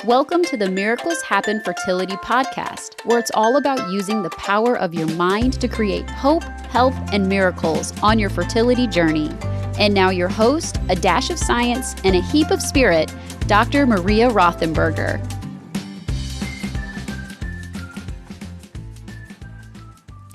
Welcome to the Miracles Happen Fertility podcast, where it's all about using the power of your mind to create hope, health, and miracles on your fertility journey. And now your host, a dash of science and a heap of spirit, Dr. Maria Rothenberger.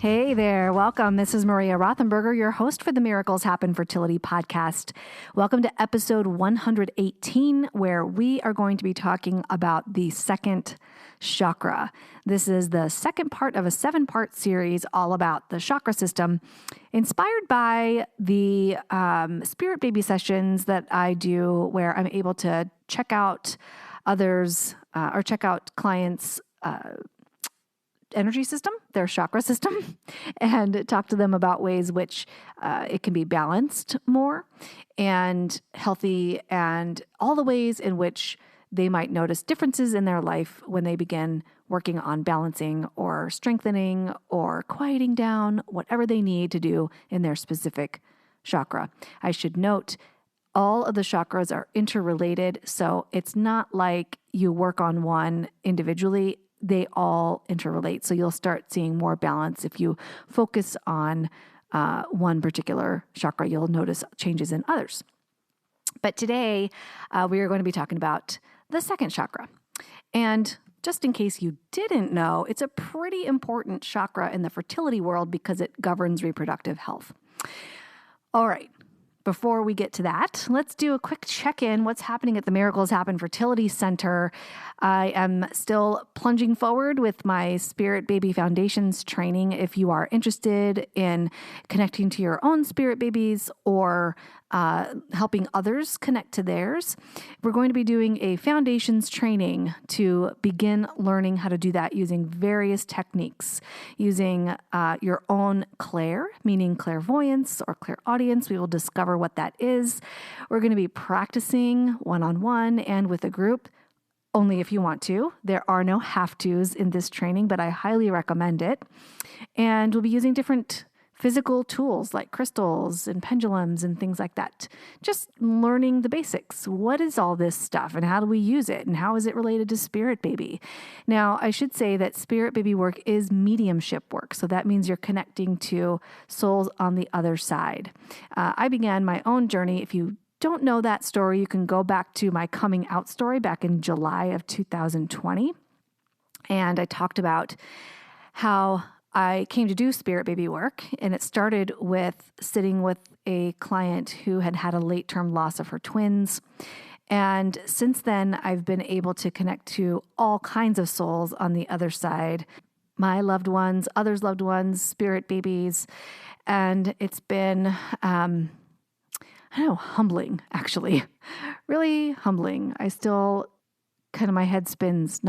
Hey there, welcome. This is Maria Rothenberger, your host for the Miracles Happen Fertility podcast. Welcome to episode 118, where we are going to be talking about the second chakra. This is the second part of a 7-part series all about the chakra system, inspired by the Spirit Baby sessions that I do, where I'm able to check out others or check out clients' energy system, their chakra system, and talk to them about ways which it can be balanced more and healthy, and all the ways in which they might notice differences in their life when they begin working on balancing or strengthening or quieting down whatever they need to do in their specific chakra. I should note, all of the chakras are interrelated, so it's not like you work on one individually. They all interrelate. So you'll start seeing more balance. If you focus on one particular chakra, you'll notice changes in others. But today, we are going to be talking about the second chakra. And just in case you didn't know, it's a pretty important chakra in the fertility world because it governs reproductive health. All right. Before we get to that, let's do a quick check-in. What's happening at the Miracles Happen Fertility Center? I am still plunging forward with my Spirit Baby Foundations training. If you are interested in connecting to your own spirit babies or helping others connect to theirs, we're going to be doing a foundations training to begin learning how to do that using various techniques, using your own clair, meaning clairvoyance or clairaudience. We will discover what that is. We're going to be practicing one-on-one and with a group, only if you want to. There are no have-tos in this training, but I highly recommend it. And we'll be using different physical tools like crystals and pendulums and things like that. Just learning the basics. What is all this stuff and how do we use it and how is it related to Spirit Baby? Now, I should say that Spirit Baby work is mediumship work. So that means you're connecting to souls on the other side. I began my own journey. If you don't know that story, you can go back to my coming out story back in July of 2020. And I talked about how I came to do Spirit Baby work, and it started with sitting with a client who had had a late-term loss of her twins. And since then, I've been able to connect to all kinds of souls on the other side, my loved ones, others' loved ones, spirit babies. And it's been, humbling, actually. Really humbling. I still, kind of my head spins,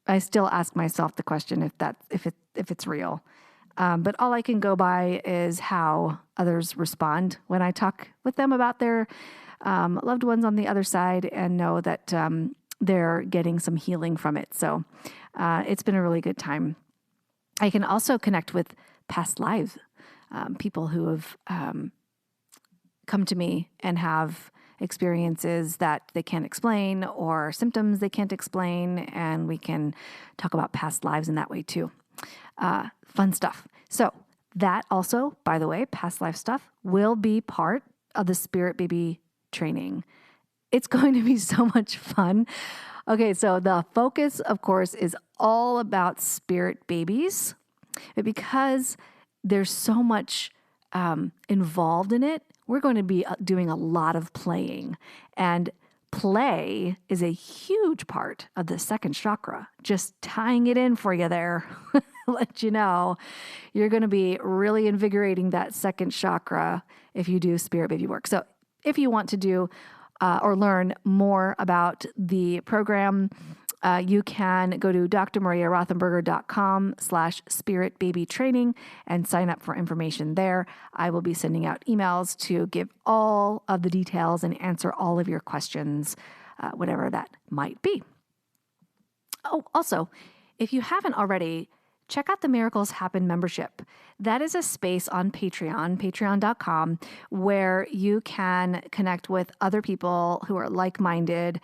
I still ask myself the question if it's real. But all I can go by is how others respond when I talk with them about their loved ones on the other side and know that they're getting some healing from it. So it's been a really good time. I can also connect with past lives, people who have come to me and have experiences that they can't explain or symptoms they can't explain, and we can talk about past lives in that way too. Fun stuff. So that also, by the way, past life stuff will be part of the Spirit Baby training. It's going to be so much fun. Okay, so the focus, of course, is all about spirit babies, but because there's so much involved in it, we're going to be doing a lot of playing, and play is a huge part of the second chakra. Just tying it in for you there, let you know, you're going to be really invigorating that second chakra if you do Spirit Baby work. So if you want to do or learn more about the program, you can go to drmariarothenberger.com/spiritbabytraining and sign up for information there. I will be sending out emails to give all of the details and answer all of your questions, whatever that might be. Oh, also, if you haven't already, check out the Miracles Happen membership. That is a space on Patreon, patreon.com, where you can connect with other people who are like-minded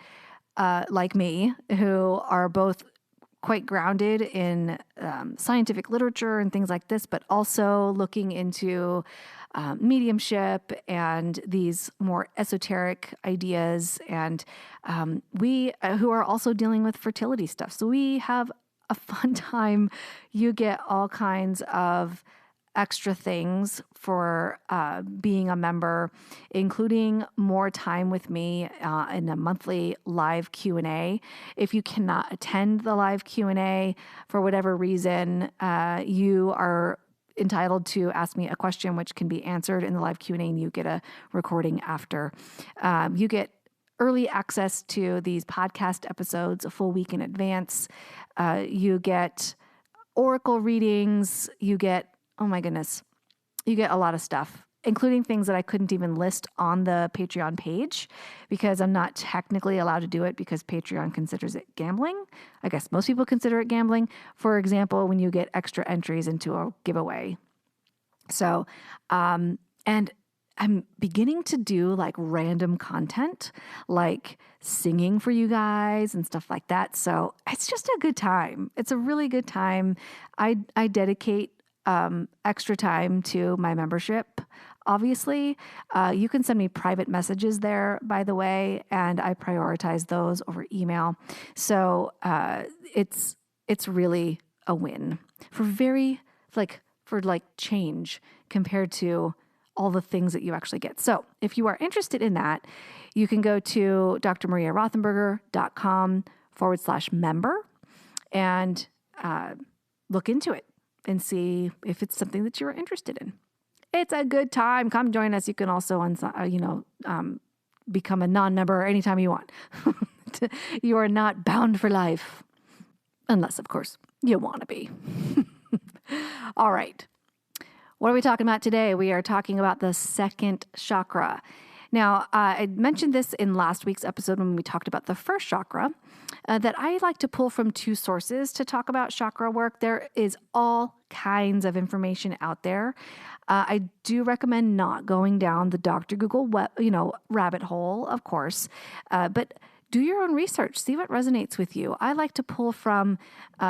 like me, who are both quite grounded in scientific literature and things like this, but also looking into mediumship and these more esoteric ideas. And we who are also dealing with fertility stuff. So we have a fun time. You get all kinds of extra things for being a member, including more time with me in a monthly live Q&A. If you cannot attend the live Q&A for whatever reason, you are entitled to ask me a question which can be answered in the live Q&A, and you get a recording after. You get early access to these podcast episodes a full week in advance. You get oracle readings. You get, oh my goodness, you get a lot of stuff, including things that I couldn't even list on the Patreon page because I'm not technically allowed to do it because Patreon considers it gambling. I guess most people consider it gambling. For example, when you get extra entries into a giveaway. So, and I'm beginning to do like random content, like singing for you guys and stuff like that. So it's just a good time. It's a really good time. I dedicate extra time to my membership. Obviously, you can send me private messages there, by the way, and I prioritize those over email. So it's really a win for change compared to all the things that you actually get. So if you are interested in that, you can go to drmariarothenberger.com/member and look into it and see if it's something that you're interested in. It's a good time. Come join us. You can also, become a non-member anytime you want. You are not bound for life, unless, of course, you want to be. All right. What are we talking about today? We are talking about the second chakra. Now, I mentioned this in last week's episode when we talked about the first chakra, that I like to pull from two sources to talk about chakra work. There is all kinds of information out there. I do recommend not going down the Dr. Google rabbit hole, of course, but do your own research. See what resonates with you. I like to pull from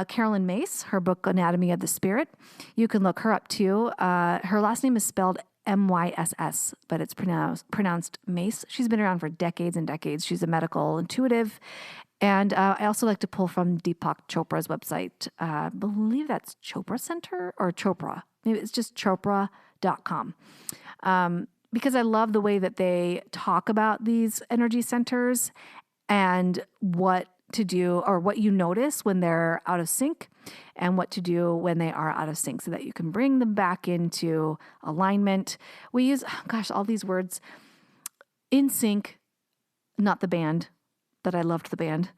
Carolyn Myss, her book, Anatomy of the Spirit. You can look her up too. Her last name is spelled M-Y-S-S, but it's pronounced Mace. She's been around for decades and decades. She's a medical intuitive. And I also like to pull from Deepak Chopra's website. I believe that's Chopra Center or Chopra. Maybe it's just chopra.com. Because I love the way that they talk about these energy centers and what to do or what you notice when they're out of sync and what to do when they are out of sync so that you can bring them back into alignment. We use, all these words. In sync, not the band, that I loved the band.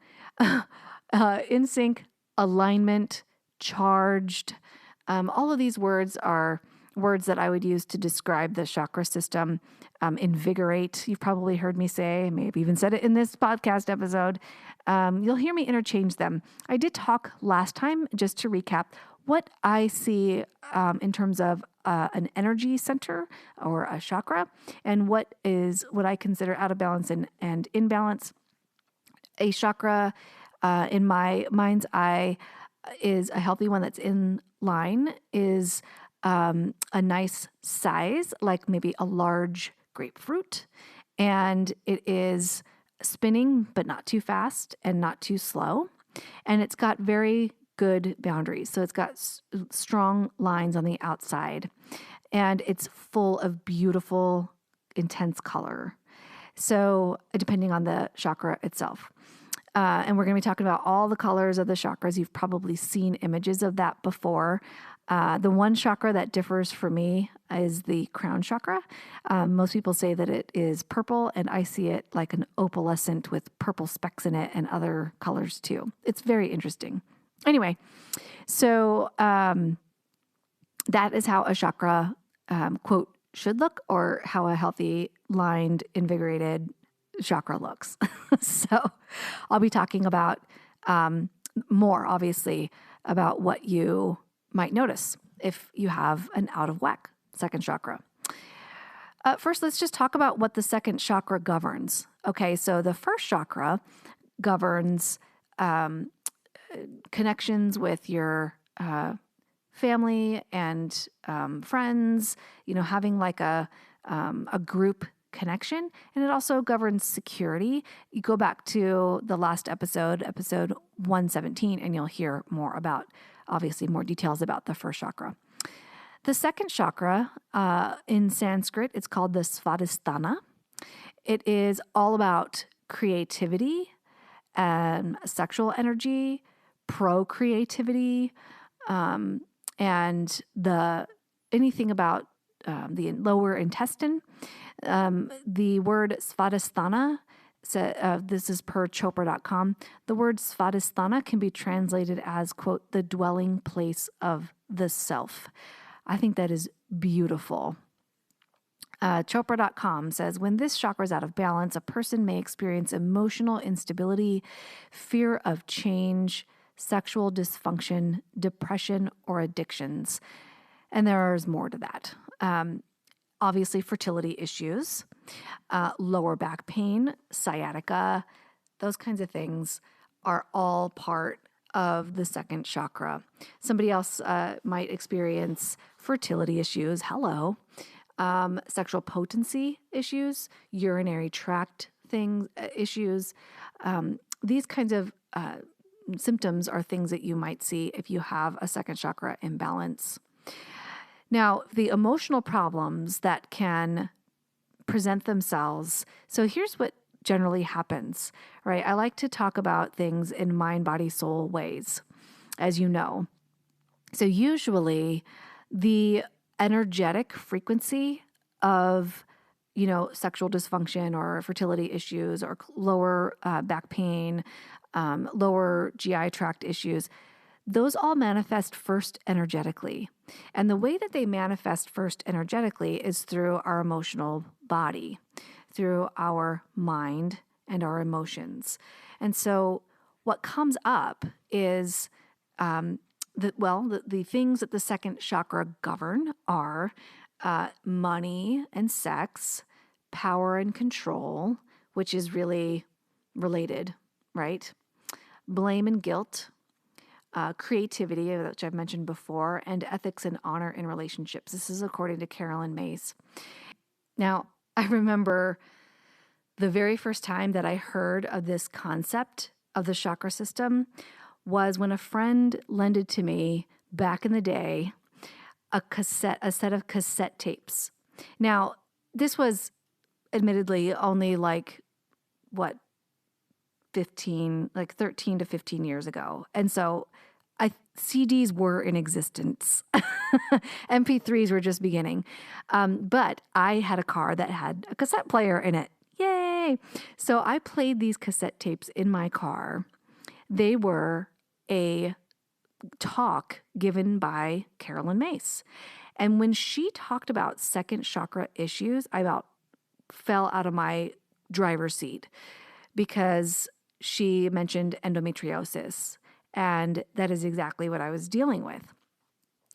In sync, alignment, charged. All of these words are words that I would use to describe the chakra system. Invigorate, you've probably heard me say, maybe even said it in this podcast episode. You'll hear me interchange them. I did talk last time, just to recap, what I see in terms of an energy center or a chakra, and what I consider out of balance and imbalance. A chakra, in my mind's eye, is a healthy one that's in line, is a nice size, like maybe a large grapefruit, and it is spinning, but not too fast and not too slow. And it's got very good boundaries. So it's got strong lines on the outside, and it's full of beautiful, intense color. So depending on the chakra itself. And we're going to be talking about all the colors of the chakras. You've probably seen images of that before. The one chakra that differs for me is the crown chakra. Most people say that it is purple, and I see it like an opalescent with purple specks in it and other colors too. It's very interesting. Anyway, so that is how a chakra, quote, should look, or how a healthy, lined, invigorated chakra looks. So I'll be talking about more, obviously, about what you might notice if you have an out of whack second chakra. First, let's just talk about what the second chakra governs. Okay, so the first chakra governs connections with your family and friends, having like a group connection. And it also governs security. You go back to the last episode 117, and you'll hear more details about the first chakra. The second chakra, in Sanskrit, it's called the Svadhisthana. It is all about creativity and sexual energy, procreativity, and anything about the lower intestine. The word Svadhisthana, this is per Chakra.com, the word Svadhisthana can be translated as, quote, the dwelling place of the self. I think that is beautiful. Chakra.com says, when this chakra is out of balance, a person may experience emotional instability, fear of change, sexual dysfunction, depression, or addictions. And there's more to that. Obviously, fertility issues, lower back pain, sciatica, those kinds of things are all part of the second chakra. Somebody else might experience fertility issues. Hello. Sexual potency issues, urinary tract issues. These kinds of symptoms are things that you might see if you have a second chakra imbalance. Now, the emotional problems that can present themselves. So here's what generally happens, right? I like to talk about things in mind, body, soul ways, as you know. So usually the energetic frequency of, sexual dysfunction or fertility issues or lower back pain, lower GI tract issues, those all manifest first energetically. And the way that they manifest first energetically is through our emotional body, through our mind and our emotions. And so what comes up is the things that the second chakra govern are money and sex, power and control, which is really related, right? Blame and guilt, creativity, which I've mentioned before, and ethics and honor in relationships. This is according to Carolyn Mace. Now, I remember the very first time that I heard of this concept of the chakra system was when a friend lended to me back in the day a set of cassette tapes. Now, this was admittedly only 13 to 15 years ago. And so CDs were in existence. MP3s were just beginning. But I had a car that had a cassette player in it. Yay! So I played these cassette tapes in my car. They were a talk given by Carolyn Mace. And when she talked about second chakra issues, I about fell out of my driver's seat because she mentioned endometriosis. And that is exactly what I was dealing with.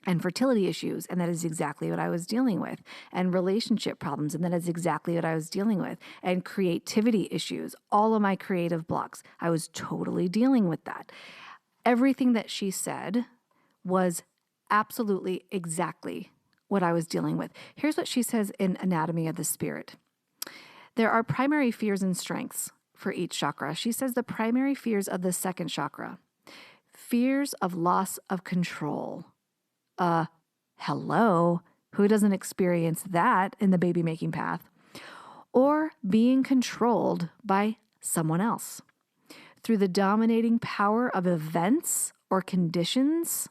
And fertility issues, and that is exactly what I was dealing with. And relationship problems, and that is exactly what I was dealing with. And creativity issues, all of my creative blocks, I was totally dealing with that. Everything that she said was absolutely exactly what I was dealing with. Here's what she says in Anatomy of the Spirit. There are primary fears and strengths for each chakra. She says the primary fears of the second chakra, fears of loss of control. Hello, who doesn't experience that in the baby-making path? Or being controlled by someone else through the dominating power of events or conditions,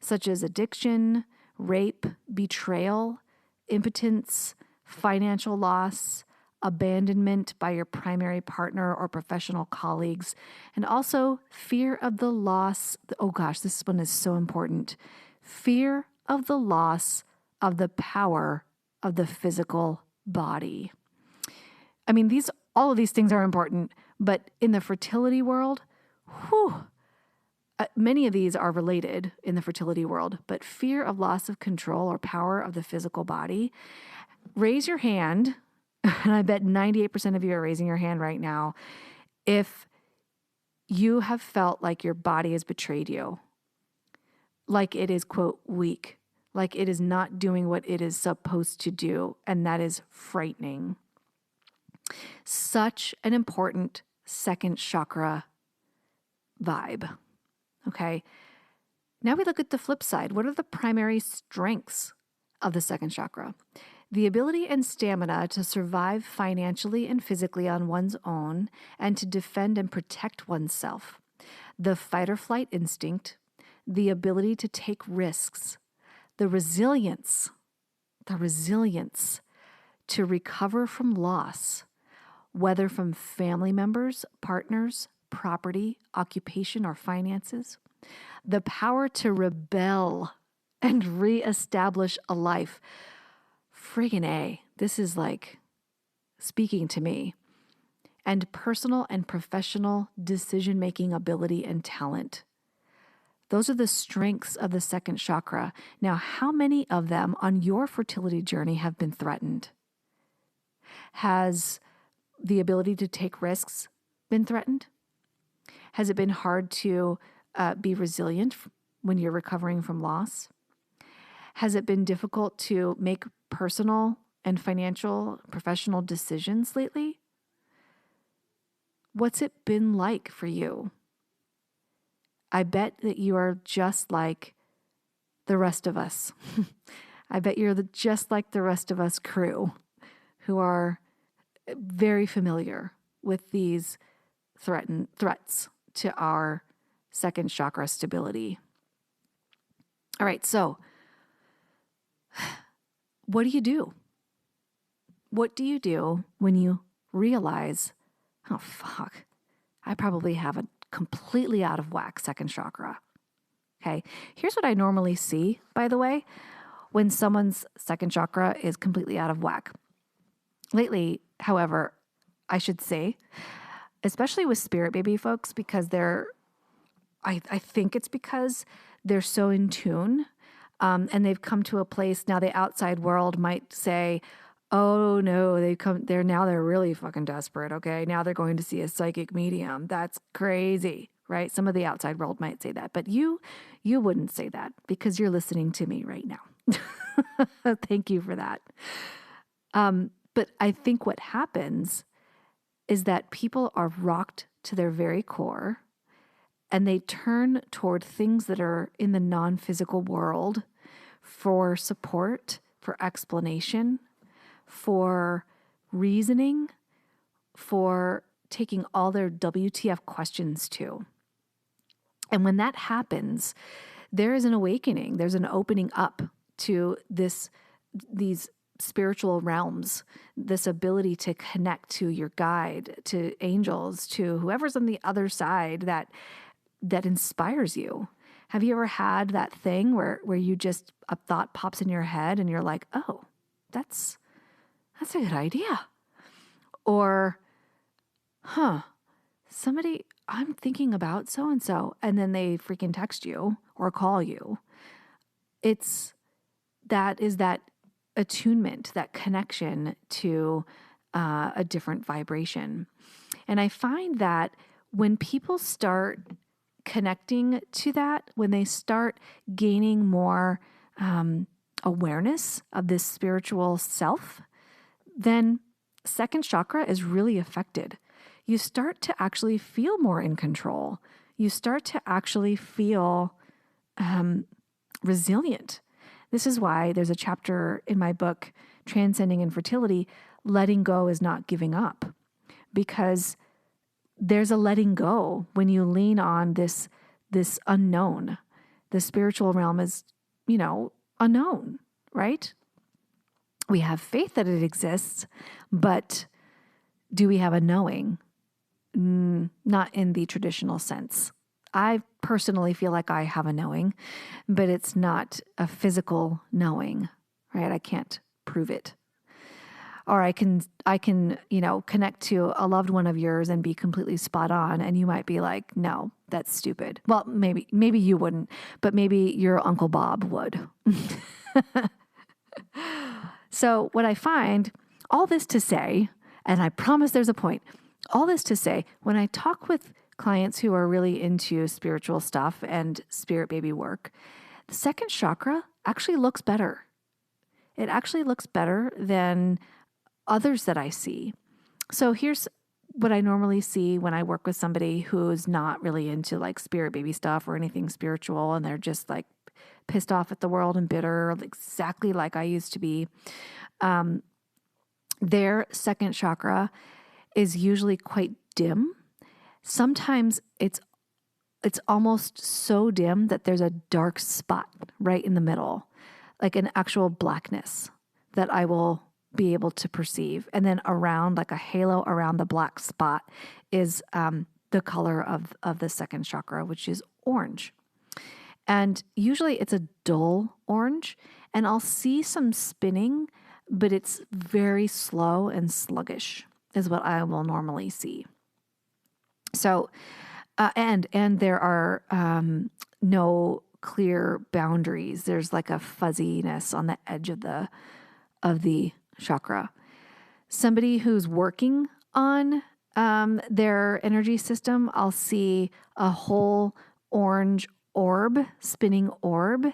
such as addiction, rape, betrayal, impotence, financial loss, abandonment by your primary partner or professional colleagues, and also fear of the loss. Oh gosh, this one is so important. Fear of the loss of the power of the physical body. I mean, all of these things are important, but in the fertility world, many of these are related in the fertility world, but fear of loss of control or power of the physical body. Raise your hand, and I bet 98% of you are raising your hand right now, if you have felt like your body has betrayed you, like it is, quote, weak, like it is not doing what it is supposed to do, and that is frightening. Such an important second chakra vibe, okay? Now we look at the flip side. What are the primary strengths of the second chakra? The ability and stamina to survive financially and physically on one's own and to defend and protect oneself. The fight or flight instinct, the ability to take risks, the resilience to recover from loss, whether from family members, partners, property, occupation, or finances, the power to rebel and reestablish a life. Friggin' A, this is like speaking to me. And personal and professional decision-making ability and talent. Those are the strengths of the second chakra. Now, how many of them on your fertility journey have been threatened? Has the ability to take risks been threatened? Has it been hard to be resilient when you're recovering from loss? Has it been difficult to make personal and financial, professional decisions lately? What's it been like for you? I bet that you are just like the rest of us. I bet you're just like the rest of us crew who are very familiar with these threats to our second chakra stability. All right, so what do you do? What do you do when you realize, oh, fuck, I probably have a completely out of whack second chakra? Okay, here's what I normally see, by the way, when someone's second chakra is completely out of whack. Lately, however, I should say, especially with spirit baby folks, because I think it's because they're so in tune, and they've come to a place now. The outside world might say, "Oh no, they're really fucking desperate." Okay, now they're going to see a psychic medium. That's crazy, right? Some of the outside world might say that, but you wouldn't say that because you're listening to me right now. Thank you for that. But I think what happens is that people are rocked to their very core, and they turn toward things that are in the non-physical world for support, for explanation, for reasoning, for taking all their WTF questions to. And when that happens, there is an awakening. There's an opening up to these spiritual realms, this ability to connect to your guide, to angels, to whoever's on the other side that inspires you. Have you ever had that thing where you just, a thought pops in your head and you're like, oh, that's a good idea. Or, I'm thinking about so-and-so, and then they freaking text you or call you. Is that attunement, that connection to a different vibration. And I find that when people start connecting to that, when they start gaining more awareness of this spiritual self, then second chakra is really affected. You start to actually feel more in control. You start to actually feel resilient. This is why there's a chapter in my book, Transcending Infertility, letting go is not giving up. Because there's a letting go when you lean on this unknown. The spiritual realm is, unknown, right? We have faith that it exists, but do we have a knowing? Not in the traditional sense. I personally feel like I have a knowing, but it's not a physical knowing, right? I can't prove it. Or I can, connect to a loved one of yours and be completely spot on, and you might be like, no, that's stupid. Well, maybe you wouldn't, but maybe your Uncle Bob would. So what I find, all this to say, and I promise there's a point, all this to say, when I talk with clients who are really into spiritual stuff and spirit baby work, the second chakra actually looks better. It actually looks better than others that I see. So here's what I normally see when I work with somebody who's not really into like spirit baby stuff or anything spiritual, and they're just like pissed off at the world and bitter, exactly like I used to be. Their second chakra is usually quite dim. Sometimes it's almost so dim that there's a dark spot right in the middle, like an actual blackness that I will be able to perceive. And then around, like a halo around the black spot, is the color of the second chakra, which is orange. And usually it's a dull orange, and I'll see some spinning, but it's very slow and sluggish is what I will normally see. So, and there are no clear boundaries. There's like a fuzziness on the edge of the chakra. Somebody who's working on their energy system, I'll see a whole orange spinning orb.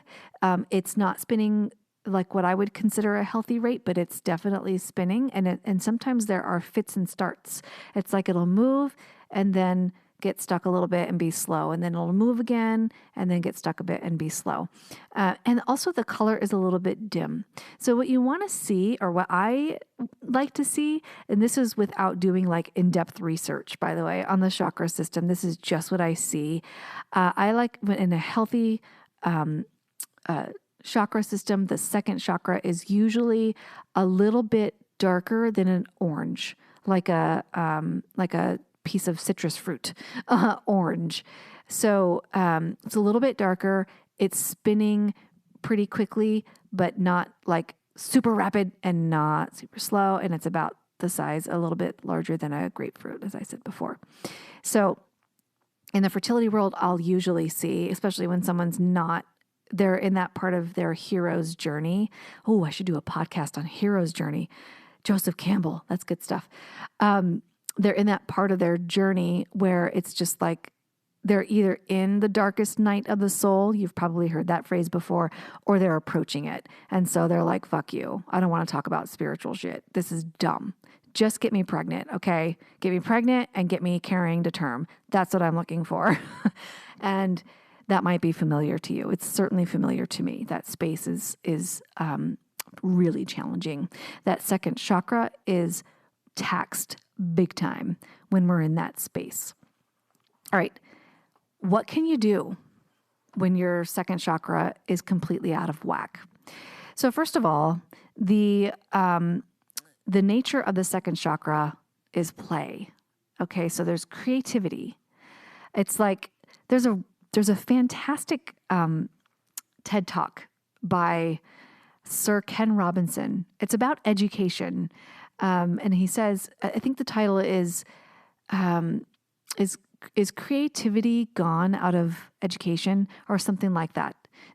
It's not spinning like what I would consider a healthy rate, but it's definitely spinning. And sometimes there are fits and starts. It's like it'll move and then get stuck a little bit and be slow. And then it'll move again and then get stuck a bit and be slow. And also the color is a little bit dim. So what you want to see, or what I like to see, and this is without doing like in-depth research, by the way, on the chakra system, this is just what I see. I like in a healthy chakra system, the second chakra is usually a little bit darker than an orange, like a piece of citrus fruit, orange. So it's a little bit darker. It's spinning pretty quickly, but not like super rapid and not super slow. And it's about the size, a little bit larger than a grapefruit, as I said before. So in the fertility world, I'll usually see, especially when someone's not, they're in that part of their hero's journey. Oh, I should do a podcast on hero's journey. Joseph Campbell, that's good stuff. They're in that part of their journey where it's just like they're either in the darkest night of the soul, you've probably heard that phrase before, or they're approaching it. And so they're like, fuck you. I don't want to talk about spiritual shit. This is dumb. Just get me pregnant, okay? Get me pregnant and get me carrying to term. That's what I'm looking for. And that might be familiar to you. It's certainly familiar to me. That space is really challenging. That second chakra is taxed big time when we're in that space. All right. What can you do when your second chakra is completely out of whack? So first of all, the nature of the second chakra is play. Okay. So there's creativity. It's like there's a fantastic TED Talk by Sir Ken Robinson. It's about education. And he says, I think the title is creativity gone out of education, or something like that?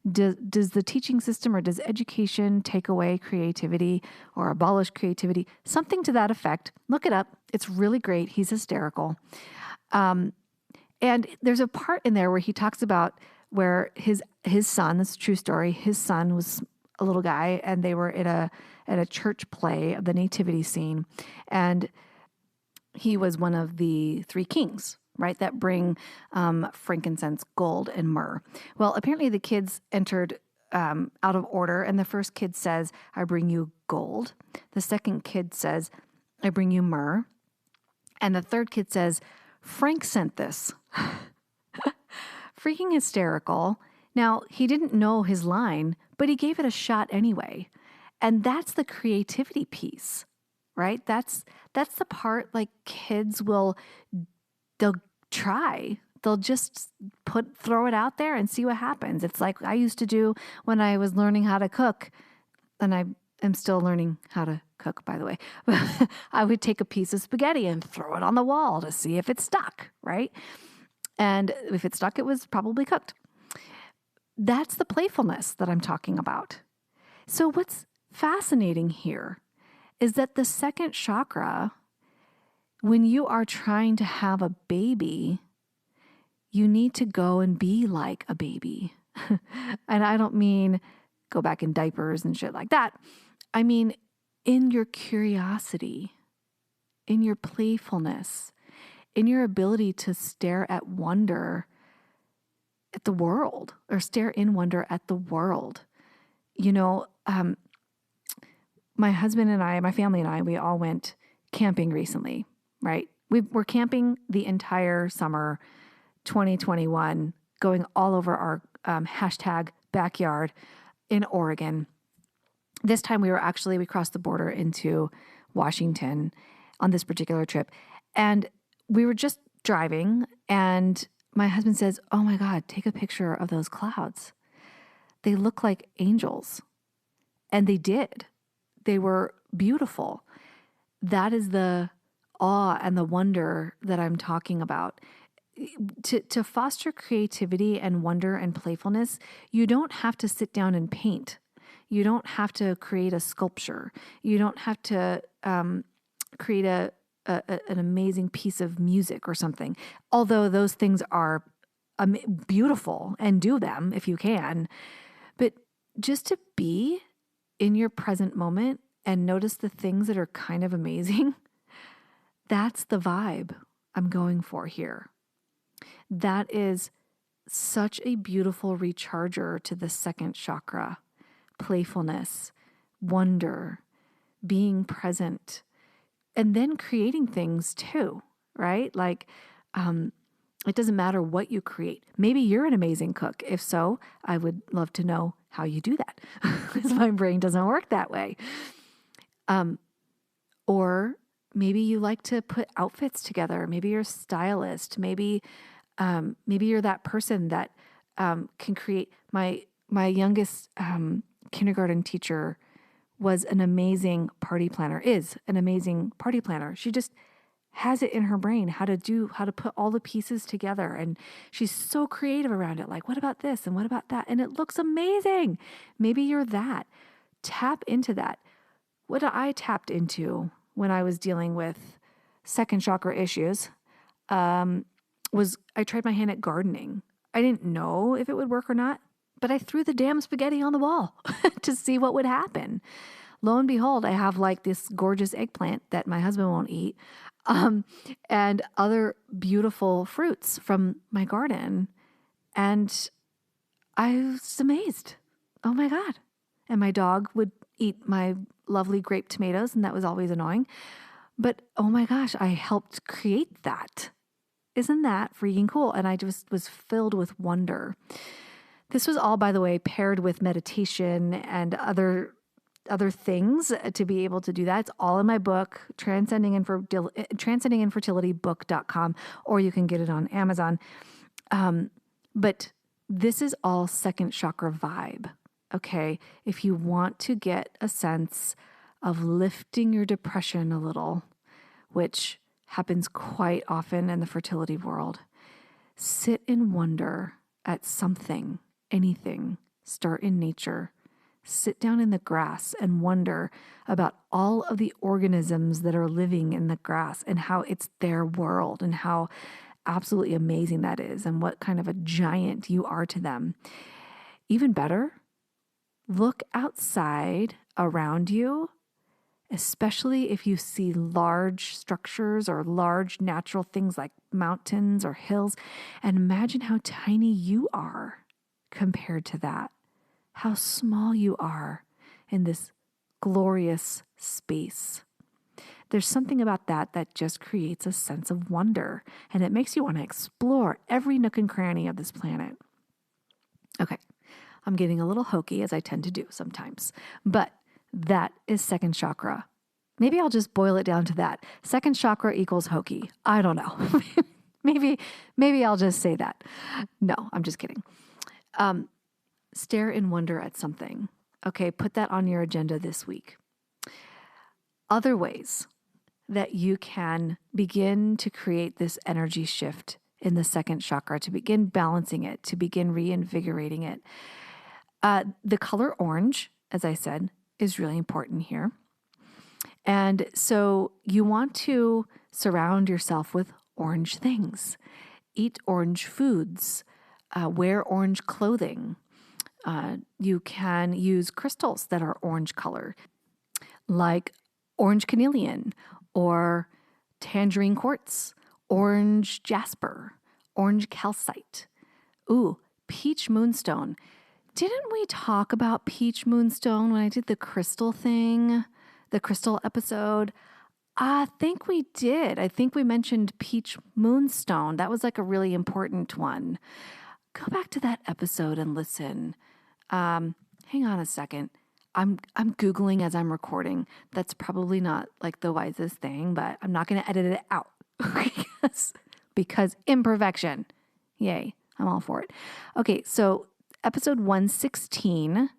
Does the teaching system or does education take away creativity or abolish creativity? Something to that effect. Look it up. It's really great. He's hysterical. And there's a part in there where he talks about where his son, this is a true story, his son was a little guy, and they were at a church play of the nativity scene, and he was one of the three kings, right, that bring frankincense, gold, and myrrh. Well, apparently the kids entered out of order, and the first kid says, I bring you gold. The second kid says, I bring you myrrh. And the third kid says, Frank sent this. Freaking hysterical. Now, he didn't know his line, but he gave it a shot anyway. And that's the creativity piece, right? That's the part like kids they'll try. They'll just throw it out there and see what happens. It's like I used to do when I was learning how to cook, and I am still learning how to cook, by the way. I would take a piece of spaghetti and throw it on the wall to see if it stuck, right? And if it stuck, it was probably cooked. That's the playfulness that I'm talking about. So what's fascinating here is that the second chakra, when you are trying to have a baby, you need to go and be like a baby. And I don't mean go back in diapers and shit like that. I mean, in your curiosity, in your playfulness, in your ability to stare at wonder at the world, or stare in wonder at the world. You know, my husband and I, my family and I, we all went camping recently, right? We were camping the entire summer 2021, going all over our hashtag backyard in Oregon. This time we crossed the border into Washington on this particular trip. And we were just driving, and my husband says, "Oh my God, take a picture of those clouds. They look like angels." And they did. They were beautiful. That is the awe and the wonder that I'm talking about. To foster creativity and wonder and playfulness, you don't have to sit down and paint. You don't have to create a sculpture. You don't have to create an amazing piece of music or something. Although those things are beautiful, and do them if you can. But just to be in your present moment and notice the things that are kind of amazing, that's the vibe I'm going for here. That is such a beautiful recharger to the second chakra. Playfulness, wonder, being present, and then creating things too, right? Like, it doesn't matter what you create. Maybe you're an amazing cook. If so, I would love to know how you do that, because my brain doesn't work that way. Or maybe you like to put outfits together. Maybe you're a stylist. Maybe you're that person that can create. My youngest kindergarten teacher was an amazing party planner, is an amazing party planner. She just has it in her brain how to put all the pieces together. And she's so creative around it. Like, what about this? And what about that? And it looks amazing. Maybe you're that. Tap into that. What I tapped into when I was dealing with second chakra issues was I tried my hand at gardening. I didn't know if it would work or not, but I threw the damn spaghetti on the wall to see what would happen. Lo and behold, I have like this gorgeous eggplant that my husband won't eat, and other beautiful fruits from my garden. And I was amazed. Oh my God. And my dog would eat my lovely grape tomatoes, and that was always annoying. But oh my gosh, I helped create that. Isn't that freaking cool? And I just was filled with wonder. This was all, by the way, paired with meditation and other things to be able to do that. It's all in my book, transcendinginfertilitybook.com, or you can get it on Amazon. But this is all second chakra vibe. Okay. If you want to get a sense of lifting your depression a little, which happens quite often in the fertility world, sit in wonder at something, anything. Start in nature. Sit down in the grass and wonder about all of the organisms that are living in the grass and how it's their world and how absolutely amazing that is and what kind of a giant you are to them. Even better, look outside around you, especially if you see large structures or large natural things like mountains or hills, and imagine how tiny you are compared to that. How small you are in this glorious space. There's something about that just creates a sense of wonder, and it makes you want to explore every nook and cranny of this planet. Okay, I'm getting a little hokey, as I tend to do sometimes, but that is second chakra. Maybe I'll just boil it down to that. Second chakra equals hokey. I don't know. maybe I'll just say that. No, I'm just kidding. Stare in wonder at something. Okay, put that on your agenda this week. Other ways that you can begin to create this energy shift in the second chakra, to begin balancing it, to begin reinvigorating it. The color orange, as I said, is really important here. And so you want to surround yourself with orange things. eat orange foods, wear orange clothing. You can use crystals that are orange color, like orange carnelian or tangerine quartz, orange jasper, orange calcite. Ooh, peach moonstone. Didn't we talk about peach moonstone when I did the crystal thing, the crystal episode? I think we did. I think we mentioned peach moonstone. That was like a really important one. Go back to that episode and listen. Hang on a second. I'm Googling as I'm recording. That's probably not like the wisest thing, but I'm not going to edit it out because imperfection. Yay. I'm all for it. Okay. So episode 116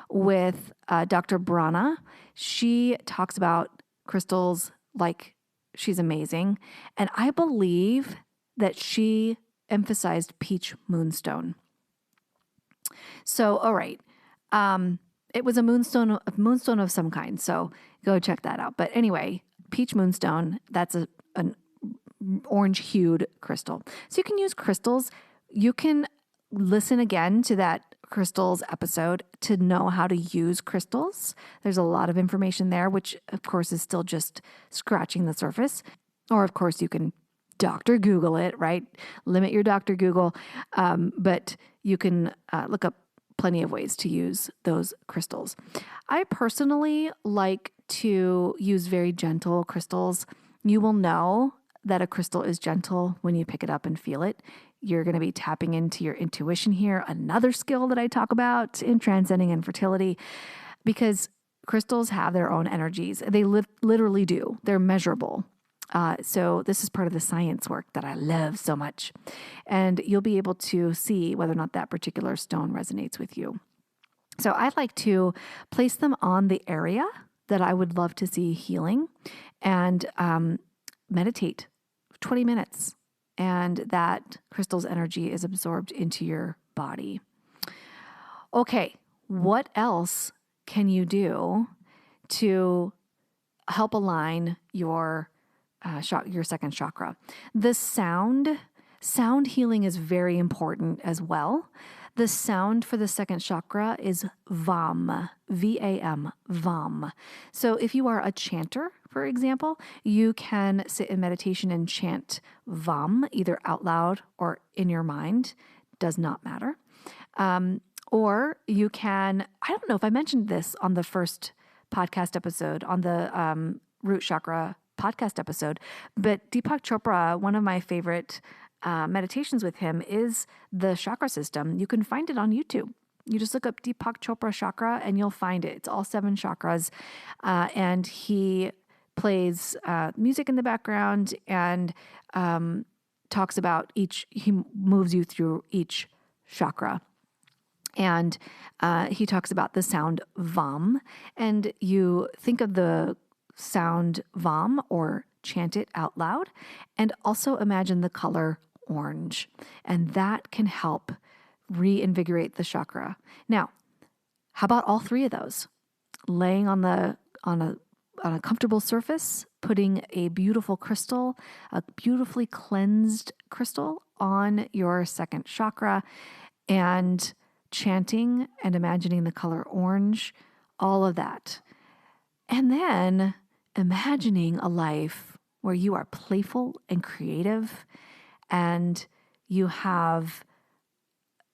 with Dr. Brana. She talks about crystals like she's amazing. And I believe that she emphasized peach moonstone. So, all right. It was a moonstone of some kind. So go check that out. But anyway, peach moonstone, that's an orange hued crystal. So you can use crystals. You can listen again to that crystals episode to know how to use crystals. There's a lot of information there, which of course is still just scratching the surface. Or of course you can Dr. Google it, right? Limit your Dr. Google. But you can look up plenty of ways to use those crystals. I personally like to use very gentle crystals. You will know that a crystal is gentle when you pick it up and feel it. You're going to be tapping into your intuition here, another skill that I talk about in transcending infertility, because crystals have their own energies. They literally do. They're measurable. So this is part of the science work that I love so much. And you'll be able to see whether or not that particular stone resonates with you. So I'd like to place them on the area that I would love to see healing and meditate 20 minutes. And that crystal's energy is absorbed into your body. Okay, what else can you do to help align your second chakra? The sound healing is very important as well. The sound for the second chakra is VAM, V-A-M, VAM. So if you are a chanter, for example, you can sit in meditation and chant VAM, either out loud or in your mind, does not matter. Or you can, I don't know if I mentioned this on the first podcast episode, on the root chakra podcast episode, but Deepak Chopra, one of my favorite meditations with him is the chakra system. You can find it on YouTube. You just look up Deepak Chopra chakra and you'll find it. It's all 7 chakras. And he plays music in the background and talks about he moves you through each chakra. And he talks about the sound VAM. And you think of the sound VAM or chant it out loud, and also imagine the color orange. And that can help reinvigorate the chakra. Now, how about all 3 of those? Laying on a comfortable surface, putting a beautiful crystal, a beautifully cleansed crystal on your second chakra, and chanting and imagining the color orange, all of that. And then imagining a life where you are playful and creative and you have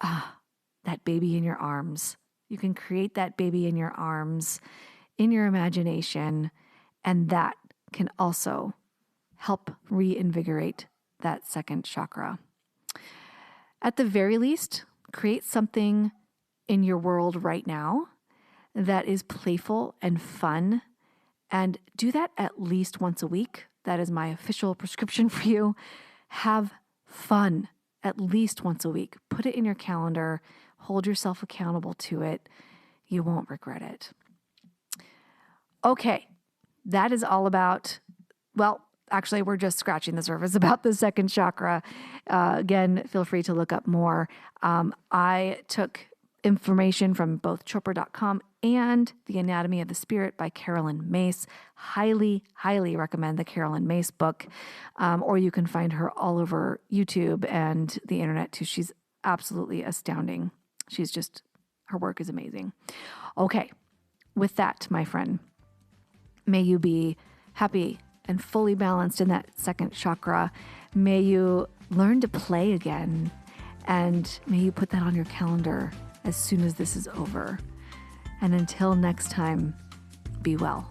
that baby in your arms. You can create that baby in your arms, in your imagination, and that can also help reinvigorate that second chakra. At the very least, create something in your world right now that is playful and fun, and do that at least once a week. That is my official prescription for you. Have fun at least once a week. Put it in your calendar. Hold yourself accountable to it. You won't regret it. Okay, that is all about, well, actually, we're just scratching the surface about the second chakra. Again, feel free to look up more. I took information from both Chopra.com and The Anatomy of the Spirit by Carolyn Mace. Highly, highly recommend the Carolyn Mace book. Or you can find her all over YouTube and the internet too. She's absolutely astounding. Her work is amazing. Okay, with that, my friend, may you be happy and fully balanced in that second chakra. May you learn to play again, and may you put that on your calendar as soon as this is over. And until next time, be well.